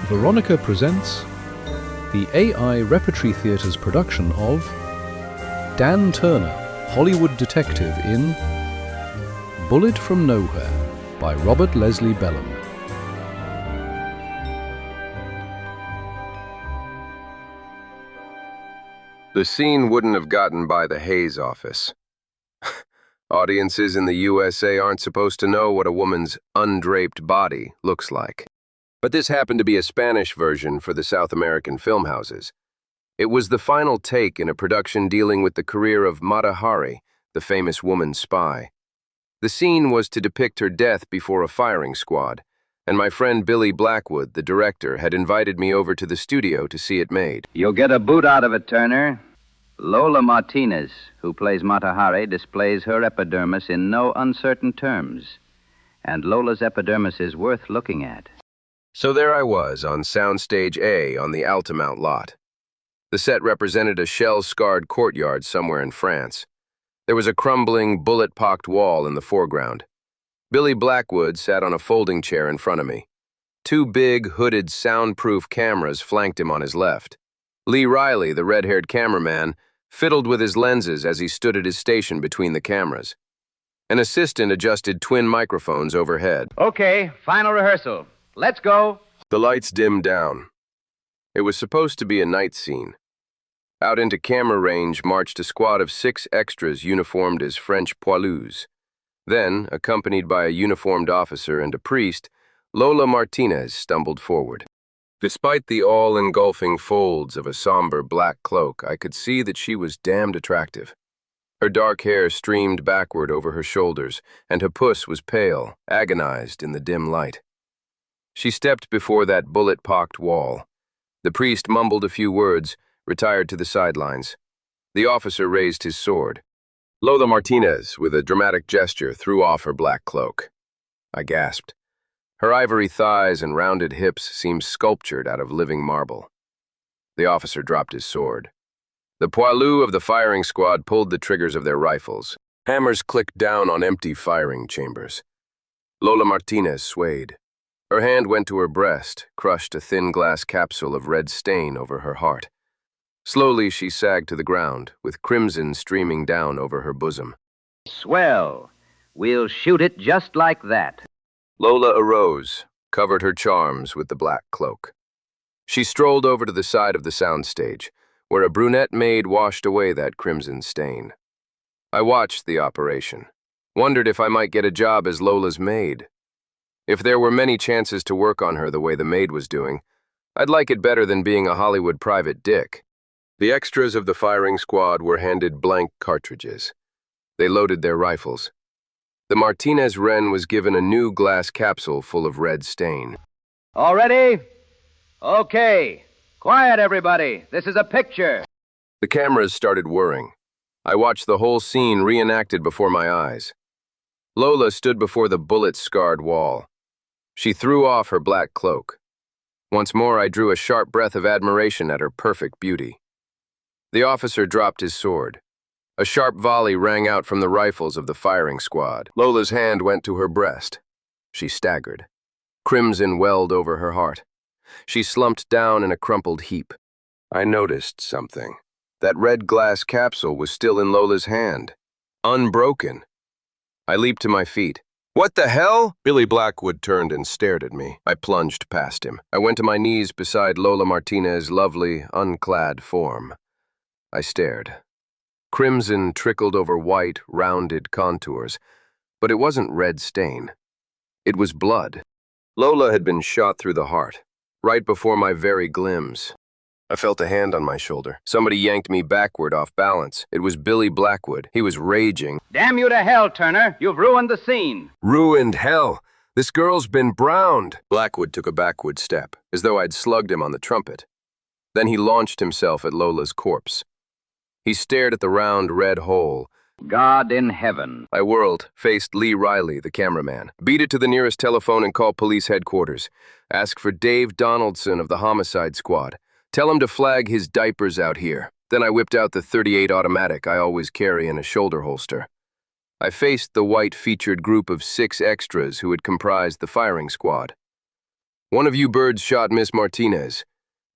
Veronica presents the AI Repertory Theatre's production of Dan Turner, Hollywood Detective in Bullet from Nowhere by Robert Leslie Bellum. The scene wouldn't have gotten by the Hayes office. Audiences in the USA aren't supposed to know what a woman's undraped body looks like. But this happened to be a Spanish version for the South American film houses. It was the final take in a production dealing with the career of Mata Hari, the famous woman spy. The scene was to depict her death before a firing squad, and my friend Billy Blackwood, the director, had invited me over to the studio to see it made. You'll get a boot out of it, Turner. Lola Martinez, who plays Mata Hari, displays her epidermis in no uncertain terms. And Lola's epidermis is worth looking at. So there I was on soundstage A on the Altamount lot. The set represented a shell-scarred courtyard somewhere in France. There was a crumbling, bullet-pocked wall in the foreground. Billy Blackwood sat on a folding chair in front of me. Two big, hooded, soundproof cameras flanked him on his left. Lee Riley, the red-haired cameraman, fiddled with his lenses as he stood at his station between the cameras. An assistant adjusted twin microphones overhead. Okay, final rehearsal. Let's go. The lights dimmed down. It was supposed to be a night scene. Out into camera range marched a squad of 6 extras uniformed as French poilus. Then, accompanied by a uniformed officer and a priest, Lola Martinez stumbled forward. Despite the all-engulfing folds of a somber black cloak, I could see that she was damned attractive. Her dark hair streamed backward over her shoulders, and her puss was pale, agonized in the dim light. She stepped before that bullet-pocked wall. The priest mumbled a few words, retired to the sidelines. The officer raised his sword. Lola Martinez, with a dramatic gesture, threw off her black cloak. I gasped. Her ivory thighs and rounded hips seemed sculptured out of living marble. The officer dropped his sword. The poilu of the firing squad pulled the triggers of their rifles. Hammers clicked down on empty firing chambers. Lola Martinez swayed. Her hand went to her breast, crushed a thin glass capsule of red stain over her heart. Slowly she sagged to the ground, with crimson streaming down over her bosom. Swell. We'll shoot it just like that. Lola arose, covered her charms with the black cloak. She strolled over to the side of the soundstage, where a brunette maid washed away that crimson stain. I watched the operation, wondered if I might get a job as Lola's maid. If there were many chances to work on her the way the maid was doing, I'd like it better than being a Hollywood private dick. The extras of the firing squad were handed blank cartridges. They loaded their rifles. The Martinez Wren was given a new glass capsule full of red stain. All ready? Okay. Quiet, everybody. This is a picture. The cameras started whirring. I watched the whole scene reenacted before my eyes. Lola stood before the bullet-scarred wall. She threw off her black cloak. Once more, I drew a sharp breath of admiration at her perfect beauty. The officer dropped his sword. A sharp volley rang out from the rifles of the firing squad. Lola's hand went to her breast. She staggered. Crimson welled over her heart. She slumped down in a crumpled heap. I noticed something. That red glass capsule was still in Lola's hand. Unbroken. I leaped to my feet. "What the hell?" Billy Blackwood turned and stared at me. I plunged past him. I went to my knees beside Lola Martinez's lovely, unclad form. I stared. Crimson trickled over white, rounded contours, but it wasn't red stain. It was blood. Lola had been shot through the heart, right before my very glimbs. I felt a hand on my shoulder. Somebody yanked me backward off balance. It was Billy Blackwood. He was raging. Damn you to hell, Turner. You've ruined the scene. Ruined hell. This girl's been browned. Blackwood took a backward step, as though I'd slugged him on the trumpet. Then he launched himself at Lola's corpse. He stared at the round red hole. God in heaven. I whirled, faced Lee Riley, the cameraman. Beat it to the nearest telephone and call police headquarters. Ask for Dave Donaldson of the homicide squad. Tell him to flag his diapers out here. Then I whipped out the .38 automatic I always carry in a shoulder holster. I faced the white-featured group of 6 extras who had comprised the firing squad. One of you birds shot Miss Martinez.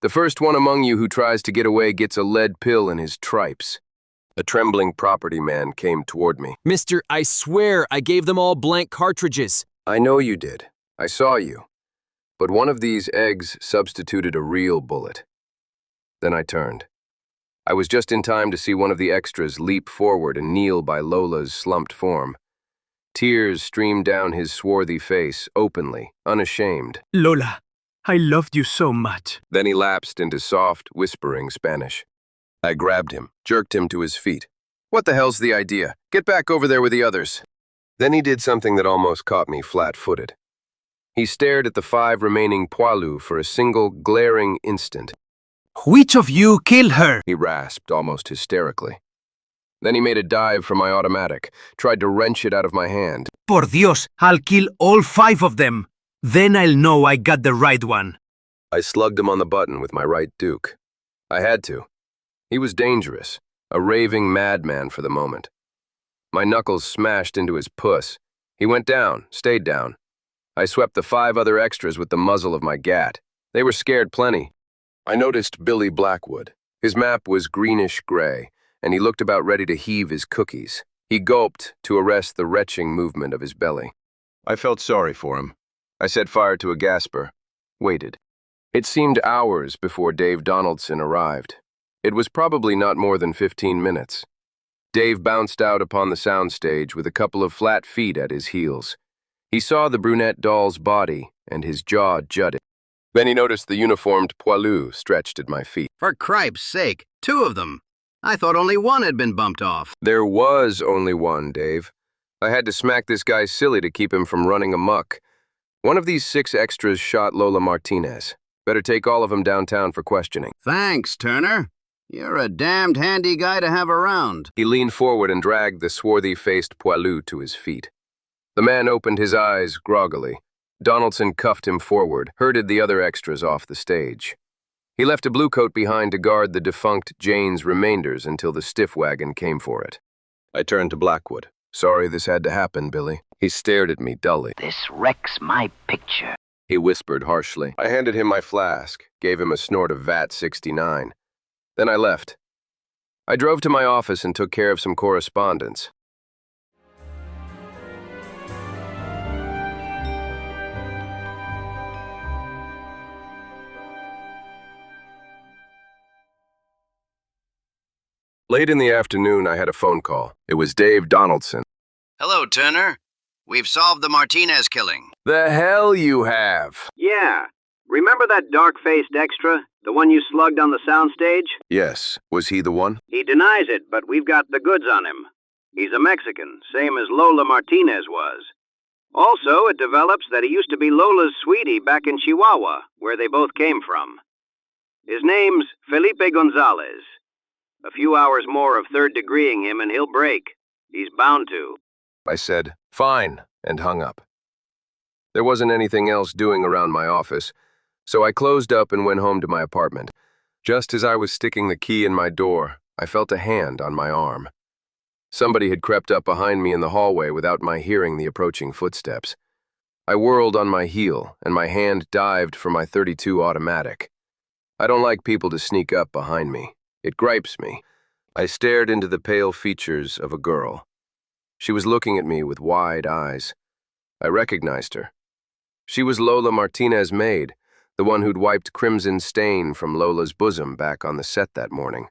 The first one among you who tries to get away gets a lead pill in his tripes." A trembling property man came toward me. Mister, I swear I gave them all blank cartridges. "I know you did. I saw you. But one of these eggs substituted a real bullet." Then I turned. I was just in time to see one of the extras leap forward and kneel by Lola's slumped form. Tears streamed down his swarthy face, openly, unashamed. Lola, I loved you so much. Then he lapsed into soft, whispering Spanish. I grabbed him, jerked him to his feet. "What the hell's the idea? Get back over there with the others." Then he did something that almost caught me flat-footed. He stared at the 5 remaining poilus for a single, glaring instant. Which of you killed her? He rasped, almost hysterically. Then he made a dive for my automatic, tried to wrench it out of my hand. Por Dios, I'll kill all 5 of them. Then I'll know I got the right one. I slugged him on the button with my right duke. I had to. He was dangerous, a raving madman for the moment. My knuckles smashed into his puss. He went down, stayed down. I swept the 5 other extras with the muzzle of my gat. They were scared plenty. I noticed Billy Blackwood. His map was greenish-gray, and he looked about ready to heave his cookies. He gulped to arrest the retching movement of his belly. I felt sorry for him. I set fire to a gasper, waited. It seemed hours before Dave Donaldson arrived. It was probably not more than 15 minutes. Dave bounced out upon the soundstage with a couple of flat feet at his heels. He saw the brunette doll's body, and his jaw jutted. Then he noticed the uniformed poilu stretched at my feet. For cripe's sake, 2 of them. I thought only one had been bumped off. There was only one, Dave. I had to smack this guy silly to keep him from running amok. One of these 6 extras shot Lola Martinez. Better take all of them downtown for questioning. Thanks, Turner. You're a damned handy guy to have around. He leaned forward and dragged the swarthy-faced poilu to his feet. The man opened his eyes groggily. Donaldson cuffed him forward, herded the other extras off the stage. He left a blue coat behind to guard the defunct Jane's remainders until the stiff wagon came for it. I turned to Blackwood. "Sorry this had to happen, Billy." He stared at me dully. This wrecks my picture. He whispered harshly. I handed him my flask, gave him a snort of VAT 69. Then I left. I drove to my office and took care of some correspondence. Late in the afternoon, I had a phone call. It was Dave Donaldson. Hello, Turner. We've solved the Martinez killing. "The hell you have!" Yeah. Remember that dark-faced extra? The one you slugged on the soundstage? "Yes. Was he the one?" He denies it, but we've got the goods on him. He's a Mexican, same as Lola Martinez was. Also, it develops that he used to be Lola's sweetie back in Chihuahua, where they both came from. His name's Felipe Gonzalez. A few hours more of third-degreeing him and he'll break. He's bound to. I said, "Fine," and hung up. There wasn't anything else doing around my office, so I closed up and went home to my apartment. Just as I was sticking the key in my door, I felt a hand on my arm. Somebody had crept up behind me in the hallway without my hearing the approaching footsteps. I whirled on my heel, and my hand dived for my .32 automatic. I don't like people to sneak up behind me. It gripes me. I stared into the pale features of a girl. She was looking at me with wide eyes. I recognized her. She was Lola Martinez's maid, the one who'd wiped crimson stain from Lola's bosom back on the set that morning.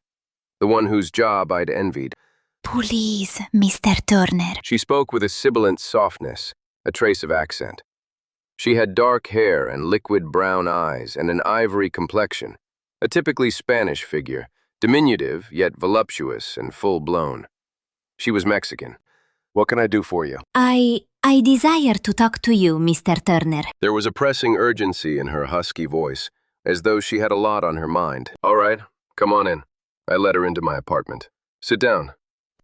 The one whose job I'd envied. "Please, Mr. Turner." She spoke with a sibilant softness, a trace of accent. She had dark hair and liquid brown eyes and an ivory complexion, a typically Spanish figure, diminutive yet voluptuous and full-blown. She was Mexican. "What can I do for you?" I desire to talk to you, Mr. Turner. There was a pressing urgency in her husky voice, as though she had a lot on her mind. "All right, come on in." I led her into my apartment. "Sit down."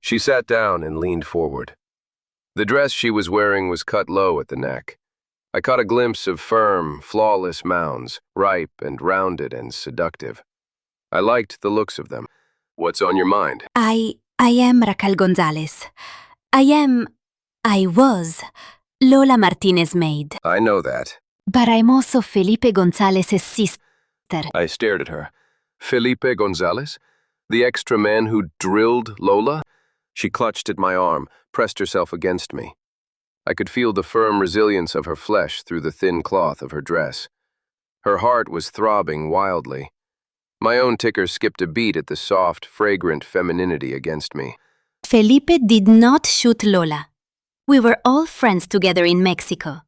She sat down and leaned forward. The dress she was wearing was cut low at the neck. I caught a glimpse of firm, flawless mounds, ripe and rounded and seductive. I liked the looks of them. "What's on your mind?" I am Raquel Gonzalez. I was Lola Martinez's maid. "I know that. But I'm also Felipe Gonzalez's sister. I stared at her. Felipe Gonzalez? The extra man who drilled Lola? She clutched at my arm, pressed herself against me. I could feel the firm resilience of her flesh through the thin cloth of her dress. Her heart was throbbing wildly. My own ticker skipped a beat at the soft, fragrant femininity against me. Felipe did not shoot Lola. We were all friends together in Mexico.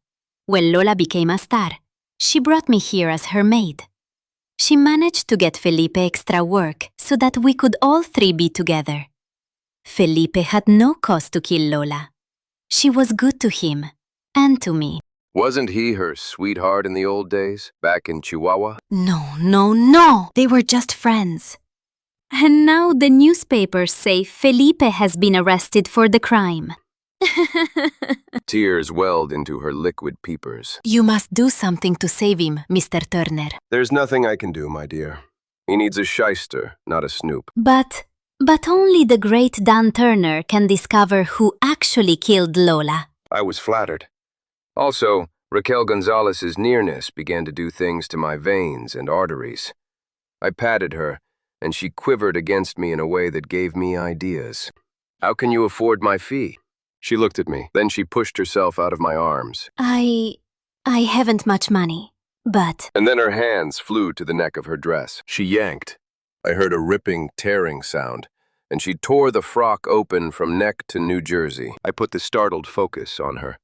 When Lola became a star, she brought me here as her maid. She managed to get Felipe extra work so that we could all three be together. Felipe had no cause to kill Lola. She was good to him, and to me. Wasn't he her sweetheart in the old days, back in Chihuahua? No. They were just friends. And now the newspapers say Felipe has been arrested for the crime. Tears welled into her liquid peepers. You must do something to save him, Mr. Turner. There's nothing I can do, my dear. He needs a shyster, not a snoop. But only the great Dan Turner can discover who actually killed Lola. I was flattered. Also, Raquel Gonzalez's nearness began to do things to my veins and arteries. I patted her, and she quivered against me in a way that gave me ideas. How can you afford my fee? She looked at me, then she pushed herself out of my arms. I haven't much money, but... And then her hands flew to the neck of her dress. She yanked. I heard a ripping, tearing sound, and she tore the frock open from neck to New Jersey. I put the startled focus on her.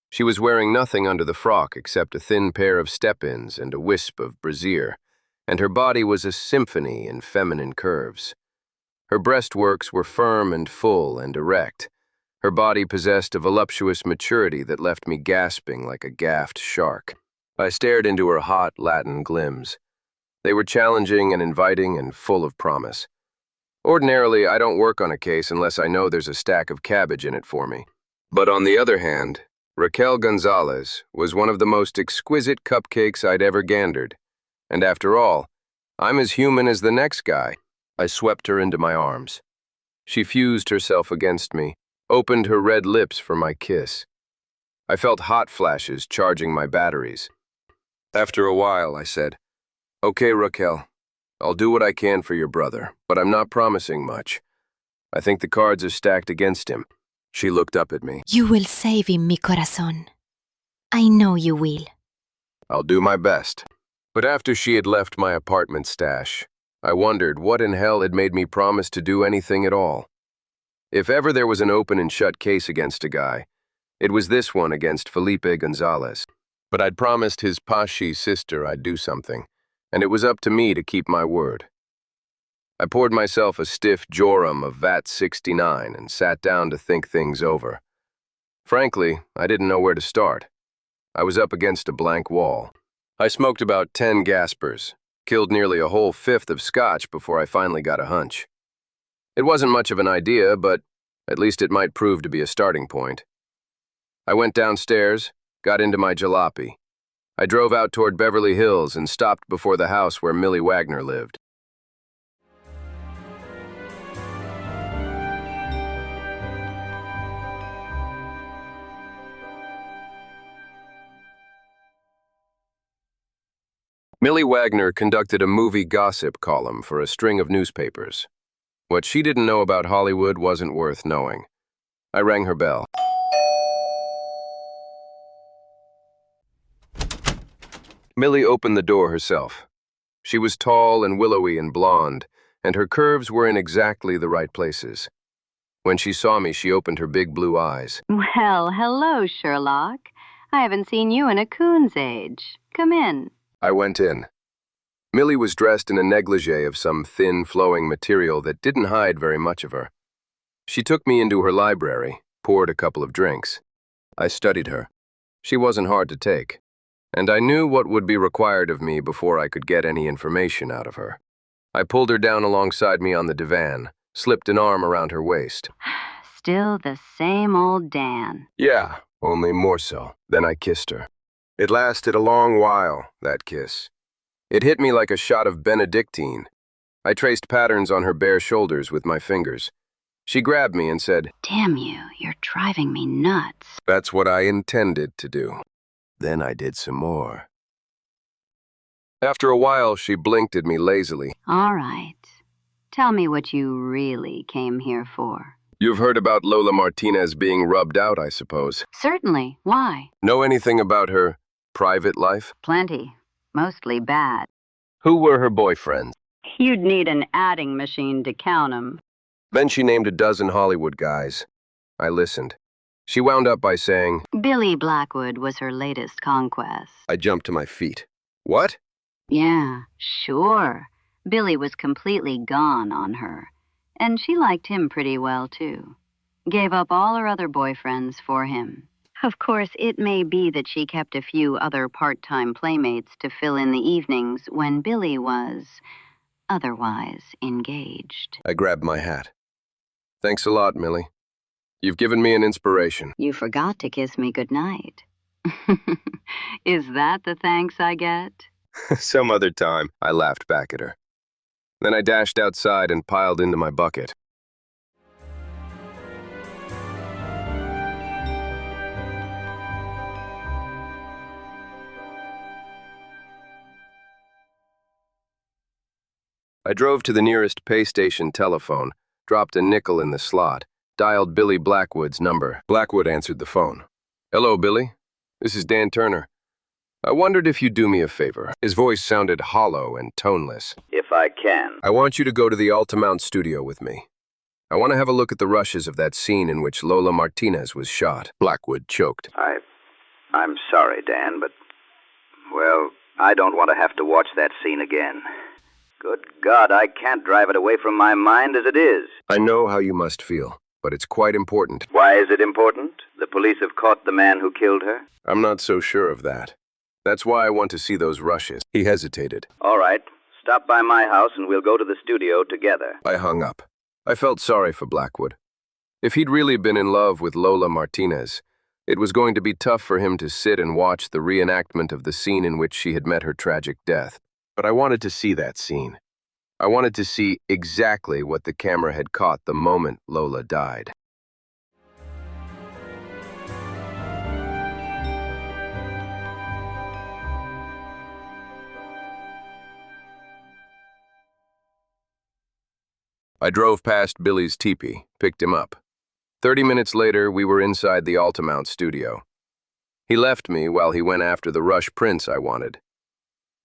She was wearing nothing under the frock except a thin pair of step-ins and a wisp of brassiere, and her body was a symphony in feminine curves. Her breastworks were firm and full and erect. Her body possessed a voluptuous maturity that left me gasping like a gaffed shark. I stared into her hot Latin glims. They were challenging and inviting and full of promise. Ordinarily, I don't work on a case unless I know there's a stack of cabbage in it for me. But on the other hand, Raquel Gonzalez was one of the most exquisite cupcakes I'd ever gandered. And after all, I'm as human as the next guy. I swept her into my arms. She fused herself against me, opened her red lips for my kiss. I felt hot flashes charging my batteries. After a while, I said, "Okay, Raquel, I'll do what I can for your brother, but I'm not promising much. I think the cards are stacked against him." She looked up at me. You will save him, mi corazón. I know you will. I'll do my best. But after she had left my apartment stash, I wondered what in hell had made me promise to do anything at all. If ever there was an open and shut case against a guy, it was this one against Felipe Gonzalez. But I'd promised his Pashi sister I'd do something, and it was up to me to keep my word. I poured myself a stiff jorum of VAT 69 and sat down to think things over. Frankly, I didn't know where to start. I was up against a blank wall. I smoked about 10 gaspers, killed nearly a whole fifth of scotch before I finally got a hunch. It wasn't much of an idea, but at least it might prove to be a starting point. I went downstairs, got into my jalopy. I drove out toward Beverly Hills and stopped before the house where Millie Wagner lived. Millie Wagner conducted a movie gossip column for a string of newspapers. What she didn't know about Hollywood wasn't worth knowing. I rang her bell. Millie opened the door herself. She was tall and willowy and blonde, and her curves were in exactly the right places. When she saw me, she opened her big blue eyes. Well, hello, Sherlock. I haven't seen you in a coon's age. Come in. I went in. Millie was dressed in a negligee of some thin, flowing material that didn't hide very much of her. She took me into her library, poured a couple of drinks. I studied her. She wasn't hard to take, and I knew what would be required of me before I could get any information out of her. I pulled her down alongside me on the divan, slipped an arm around her waist. Still the same old Dan. Yeah, only more so. Then I kissed her. It lasted a long while, that kiss. It hit me like a shot of Benedictine. I traced patterns on her bare shoulders with my fingers. She grabbed me and said, Damn you, you're driving me nuts. "That's what I intended to do." Then I did some more. After a while, she blinked at me lazily. All right. Tell me what you really came here for. You've heard about Lola Martinez being rubbed out, I suppose. Certainly. Why? Know anything about her private life? Plenty. Mostly bad. Who were her boyfriends? You'd need an adding machine to count 'em. Then she named a dozen Hollywood guys. I listened. She wound up by saying, Billy Blackwood was her latest conquest. I jumped to my feet. What? Yeah, sure. Billy was completely gone on her. And she liked him pretty well, too. Gave up all her other boyfriends for him. Of course, it may be that she kept a few other part-time playmates to fill in the evenings when Billy was otherwise engaged. I grabbed my hat. Thanks a lot, Millie. You've given me an inspiration. You forgot to kiss me goodnight. Is that the thanks I get? Some other time, I laughed back at her. Then I dashed outside and piled into my bucket. I drove to the nearest pay station telephone, dropped a nickel in the slot, dialed Billy Blackwood's number. Blackwood answered the phone. Hello, Billy. This is Dan Turner. I wondered if you'd do me a favor. His voice sounded hollow and toneless. If I can. I want you to go to the Altamount studio with me. I want to have a look at the rushes of that scene in which Lola Martinez was shot. Blackwood choked. I'm sorry, Dan, but, well, I don't want to have to watch that scene again. Good God, I can't drive it away from my mind as it is. I know how you must feel, but it's quite important. Why is it important? The police have caught the man who killed her? I'm not so sure of that. That's why I want to see those rushes. He hesitated. All right. Stop by my house and we'll go to the studio together. I hung up. I felt sorry for Blackwood. If he'd really been in love with Lola Martinez, it was going to be tough for him to sit and watch the reenactment of the scene in which she had met her tragic death. But I wanted to see that scene. I wanted to see exactly what the camera had caught the moment Lola died. I drove past Billy's teepee, picked him up. 30 minutes later, we were inside the Altamount studio. He left me while he went after the Rush prints I wanted.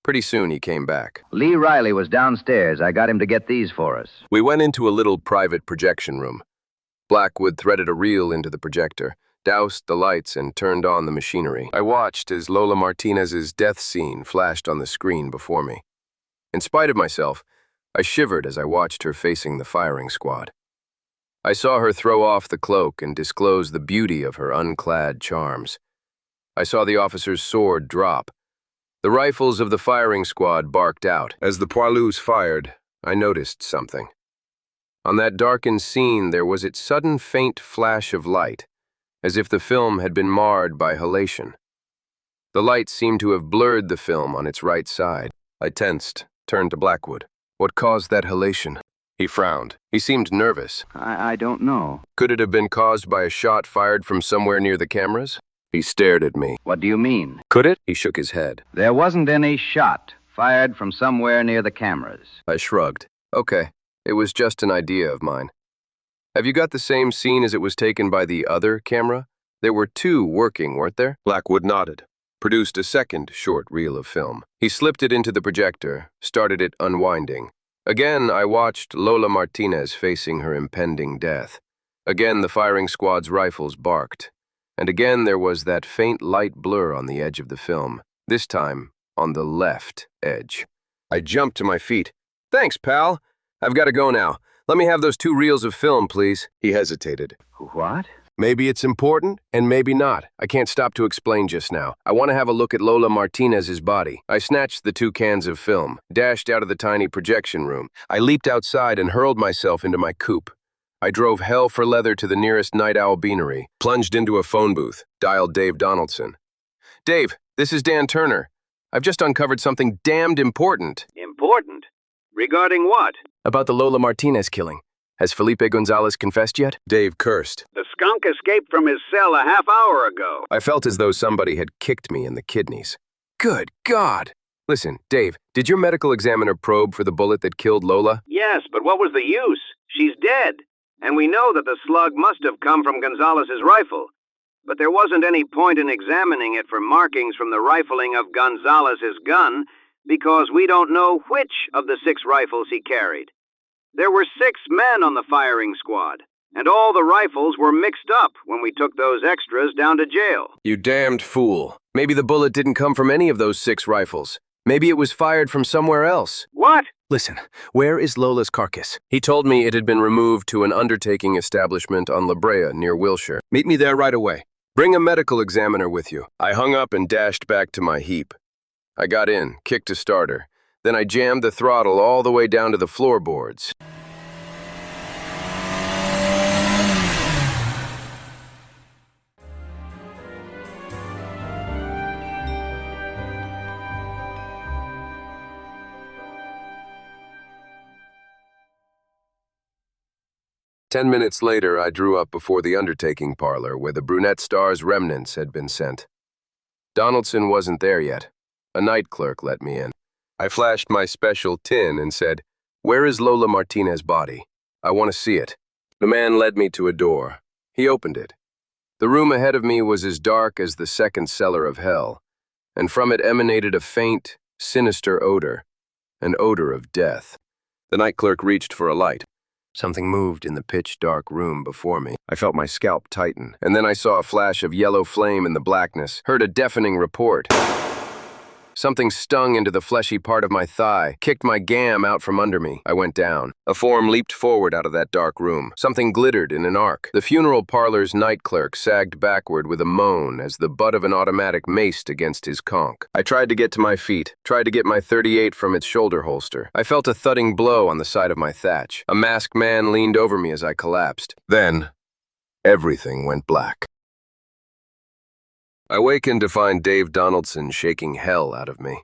Pretty soon he came back. Lee Riley was downstairs. I got him to get these for us. We went into a little private projection room. Blackwood threaded a reel into the projector, doused the lights, and turned on the machinery. I watched as Lola Martinez's death scene flashed on the screen before me. In spite of myself, I shivered as I watched her facing the firing squad. I saw her throw off the cloak and disclose the beauty of her unclad charms. I saw the officer's sword drop. The rifles of the firing squad barked out. As the poilus fired, I noticed something. On that darkened scene, there was its sudden faint flash of light, as if the film had been marred by halation. The light seemed to have blurred the film on its right side. I tensed, turned to Blackwood. What caused that halation? He frowned. He seemed nervous. I don't know. Could it have been caused by a shot fired from somewhere near the cameras? He stared at me. What do you mean? Could it? He shook his head. There wasn't any shot fired from somewhere near the cameras. I shrugged. Okay, it was just an idea of mine. Have you got the same scene as it was taken by the other camera? There were two working, weren't there? Blackwood nodded. Produced a second short reel of film. He slipped it into the projector, started it unwinding. Again, I watched Lola Martinez facing her impending death. Again, the firing squad's rifles barked. And again, there was that faint light blur on the edge of the film, this time on the left edge. I jumped to my feet. Thanks, pal. I've got to go now. Let me have those 2 reels of film, please. He hesitated. What? Maybe it's important, and maybe not. I can't stop to explain just now. I want to have a look at Lola Martinez's body. I snatched the 2 cans of film, dashed out of the tiny projection room. I leaped outside and hurled myself into my coupe. I drove hell for leather to the nearest night owl beanery, plunged into a phone booth, dialed Dave Donaldson. Dave, this is Dan Turner. I've just uncovered something damned important. Important? Regarding what? About the Lola Martinez killing. Has Felipe Gonzalez confessed yet? Dave cursed. The skunk escaped from his cell a half hour ago. I felt as though somebody had kicked me in the kidneys. Good God! Listen, Dave, did your medical examiner probe for the bullet that killed Lola? Yes, but what was the use? She's dead. And we know that the slug must have come from Gonzalez's rifle. But there wasn't any point in examining it for markings from the rifling of Gonzalez's gun, because we don't know which of the 6 rifles he carried. There were 6 men on the firing squad, and all the rifles were mixed up when we took those extras down to jail. You damned fool. Maybe the bullet didn't come from any of those 6 rifles. Maybe it was fired from somewhere else. What? Listen, where is Lola's carcass? He told me it had been removed to an undertaking establishment on La Brea near Wilshire. Meet me there right away. Bring a medical examiner with you. I hung up and dashed back to my heap. I got in, kicked a starter. Then I jammed the throttle all the way down to the floorboards. "10 minutes later, I drew up before the undertaking parlor where the brunette star's remnants had been sent. Donaldson wasn't there yet. A night clerk let me in. I flashed my special tin and said, "Where is Lola Martinez's body? I want to see it." The man led me to a door. He opened it. The room ahead of me was as dark as the second cellar of hell, and from it emanated a faint, sinister odor, an odor of death. The night clerk reached for a light. Something moved in the pitch-dark room before me. I felt my scalp tighten, and then I saw a flash of yellow flame in the blackness, heard a deafening report. Something stung into the fleshy part of my thigh, kicked my gam out from under me. I went down. A form leaped forward out of that dark room. Something glittered in an arc. The funeral parlor's night clerk sagged backward with a moan as the butt of an automatic maced against his conch. I tried to get to my feet, tried to get my .38 from its shoulder holster. I felt a thudding blow on the side of my thatch. A masked man leaned over me as I collapsed. Then, everything went black. I wakened to find Dave Donaldson shaking hell out of me.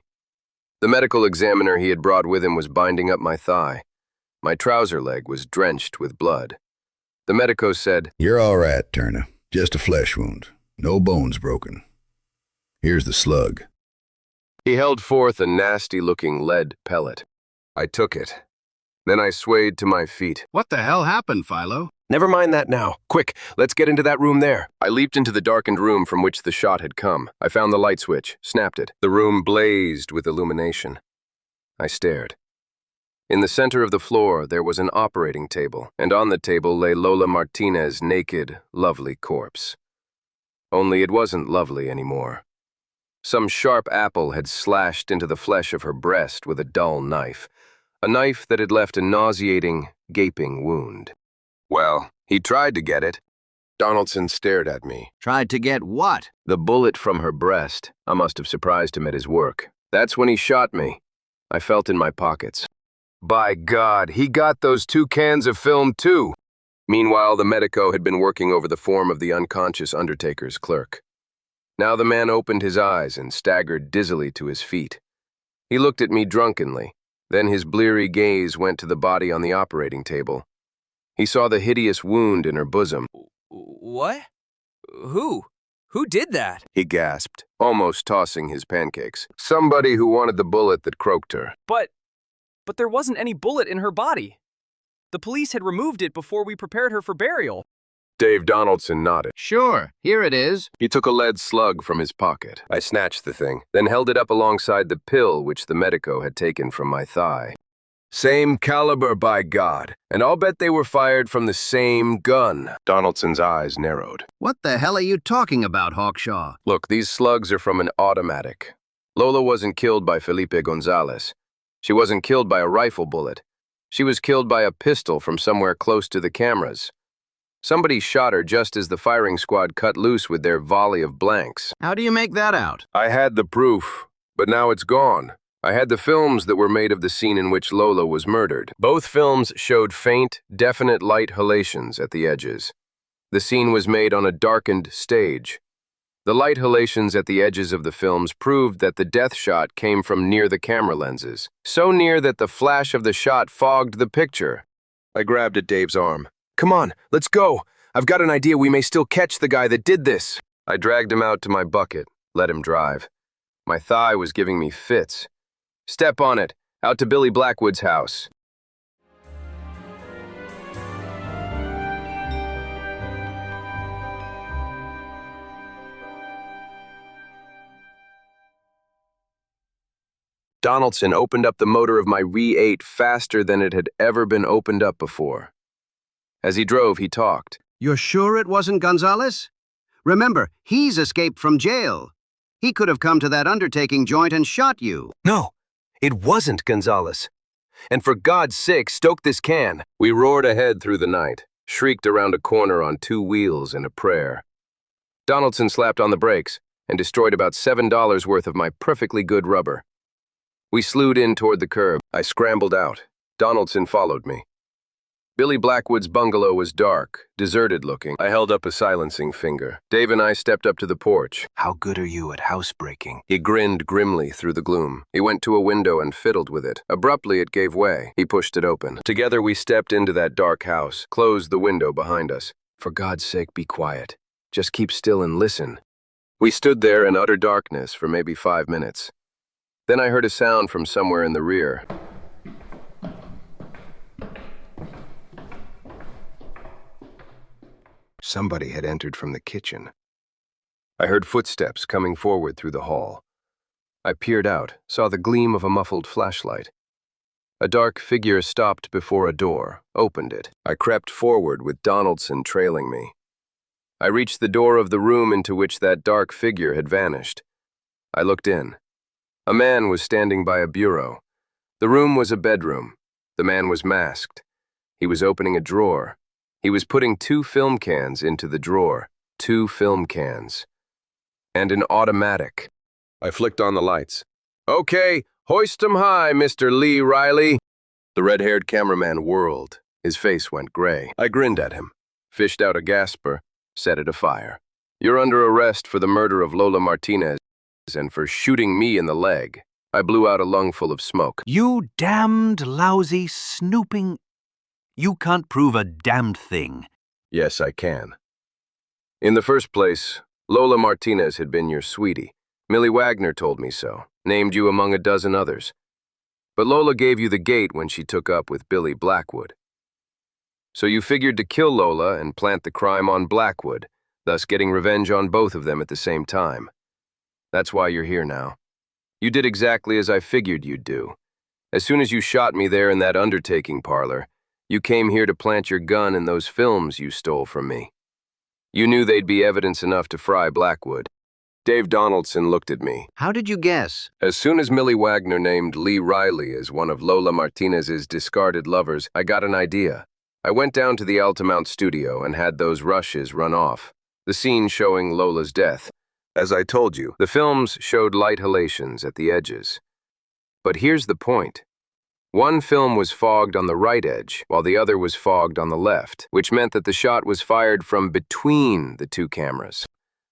The medical examiner he had brought with him was binding up my thigh. My trouser leg was drenched with blood. The medico said, "You're all right, Turner. Just a flesh wound. No bones broken. Here's the slug." He held forth a nasty-looking lead pellet. I took it. Then I swayed to my feet. What the hell happened, Philo? Never mind that now. Quick, let's get into that room there. I leaped into the darkened room from which the shot had come. I found the light switch, snapped it. The room blazed with illumination. I stared. In the center of the floor, there was an operating table, and on the table lay Lola Martinez's naked, lovely corpse. Only it wasn't lovely anymore. Some sharp apple had slashed into the flesh of her breast with a dull knife, a knife that had left a nauseating, gaping wound. Well, he tried to get it. Donaldson stared at me. Tried to get what? The bullet from her breast. I must have surprised him at his work. That's when he shot me. I felt in my pockets. By God, he got those 2 cans of film too. Meanwhile, the medico had been working over the form of the unconscious undertaker's clerk. Now the man opened his eyes and staggered dizzily to his feet. He looked at me drunkenly. Then his bleary gaze went to the body on the operating table. He saw the hideous wound in her bosom. What? Who? Who did that? He gasped, almost tossing his pancakes. Somebody who wanted the bullet that croaked her. But there wasn't any bullet in her body. The police had removed it before we prepared her for burial. Dave Donaldson nodded. Sure, here it is. He took a lead slug from his pocket. I snatched the thing, then held it up alongside the pill which the medico had taken from my thigh. Same caliber, by God, and I'll bet they were fired from the same gun. Donaldson's eyes narrowed. What the hell are you talking about, Hawkshaw? Look, these slugs are from an automatic. Lola wasn't killed by Felipe Gonzalez. She wasn't killed by a rifle bullet. She was killed by a pistol from somewhere close to the cameras. Somebody shot her just as the firing squad cut loose with their volley of blanks. How do you make that out? I had the proof, but now it's gone. I had the films that were made of the scene in which Lola was murdered. Both films showed faint, definite light halations at the edges. The scene was made on a darkened stage. The light halations at the edges of the films proved that the death shot came from near the camera lenses, so near that the flash of the shot fogged the picture. I grabbed at Dave's arm. Come on, let's go. I've got an idea we may still catch the guy that did this. I dragged him out to my bucket, let him drive. My thigh was giving me fits. Step on it, out to Billy Blackwood's house. Donaldson opened up the motor of my V8 faster than it had ever been opened up before. As he drove, he talked. You're sure it wasn't Gonzalez? Remember, he's escaped from jail. He could have come to that undertaking joint and shot you. No, it wasn't Gonzalez. And for God's sake, stoke this can. We roared ahead through the night, shrieked around a corner on 2 wheels in a prayer. Donaldson slapped on the brakes and destroyed about $7 worth of my perfectly good rubber. We slewed in toward the curb. I scrambled out. Donaldson followed me. Billy Blackwood's bungalow was dark, deserted-looking. I held up a silencing finger. Dave and I stepped up to the porch. How good are you at housebreaking? He grinned grimly through the gloom. He went to a window and fiddled with it. Abruptly, it gave way. He pushed it open. Together, we stepped into that dark house, closed the window behind us. For God's sake, be quiet. Just keep still and listen. We stood there in utter darkness for maybe 5 minutes. Then I heard a sound from somewhere in the rear. Somebody had entered from the kitchen. I heard footsteps coming forward through the hall. I peered out, saw the gleam of a muffled flashlight. A dark figure stopped before a door, opened it. I crept forward with Donaldson trailing me. I reached the door of the room into which that dark figure had vanished. I looked in. A man was standing by a bureau. The room was a bedroom. The man was masked. He was opening a drawer. He was putting 2 film cans into the drawer. 2 film cans. And an automatic. I flicked on the lights. Okay, hoist 'em high, Mr. Lee Riley. The red-haired cameraman whirled. His face went gray. I grinned at him, fished out a gasper, set it afire. You're under arrest for the murder of Lola Martinez and for shooting me in the leg. I blew out a lungful of smoke. You damned lousy snooping... You can't prove a damned thing. Yes, I can. In the first place, Lola Martinez had been your sweetie. Millie Wagner told me so, named you among a dozen others. But Lola gave you the gate when she took up with Billy Blackwood. So you figured to kill Lola and plant the crime on Blackwood, thus getting revenge on both of them at the same time. That's why you're here now. You did exactly as I figured you'd do. As soon as you shot me there in that undertaking parlor, you came here to plant your gun in those films you stole from me. You knew they'd be evidence enough to fry Blackwood. Dave Donaldson looked at me. How did you guess? As soon as Millie Wagner named Lee Riley as one of Lola Martinez's discarded lovers, I got an idea. I went down to the Altamount studio and had those rushes run off. The scene showing Lola's death. As I told you, the films showed light halations at the edges. But here's the point. One film was fogged on the right edge, while the other was fogged on the left, which meant that the shot was fired from between the 2 cameras.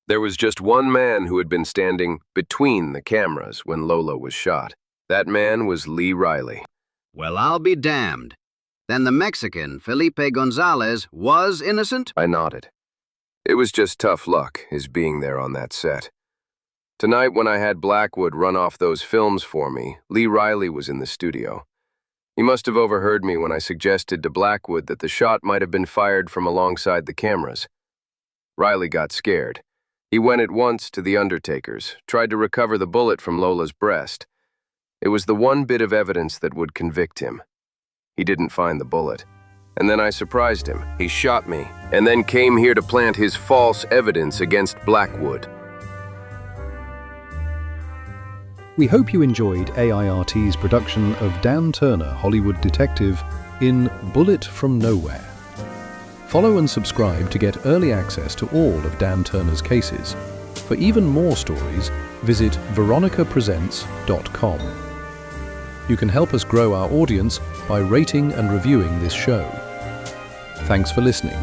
There was just one man who had been standing between the cameras when Lola was shot. That man was Lee Riley. Well, I'll be damned. Then the Mexican, Felipe Gonzalez, was innocent? I nodded. It was just tough luck, his being there on that set. Tonight, when I had Blackwood run off those films for me, Lee Riley was in the studio. He must have overheard me when I suggested to Blackwood that the shot might have been fired from alongside the cameras. Riley got scared. He went at once to the undertakers, tried to recover the bullet from Lola's breast. It was the one bit of evidence that would convict him. He didn't find the bullet. And then I surprised him. He shot me, and then came here to plant his false evidence against Blackwood. We hope you enjoyed AIRT's production of Dan Turner, Hollywood Detective, in Bullet from Nowhere. Follow and subscribe to get early access to all of Dan Turner's cases. For even more stories, visit veronicapresents.com. You can help us grow our audience by rating and reviewing this show. Thanks for listening.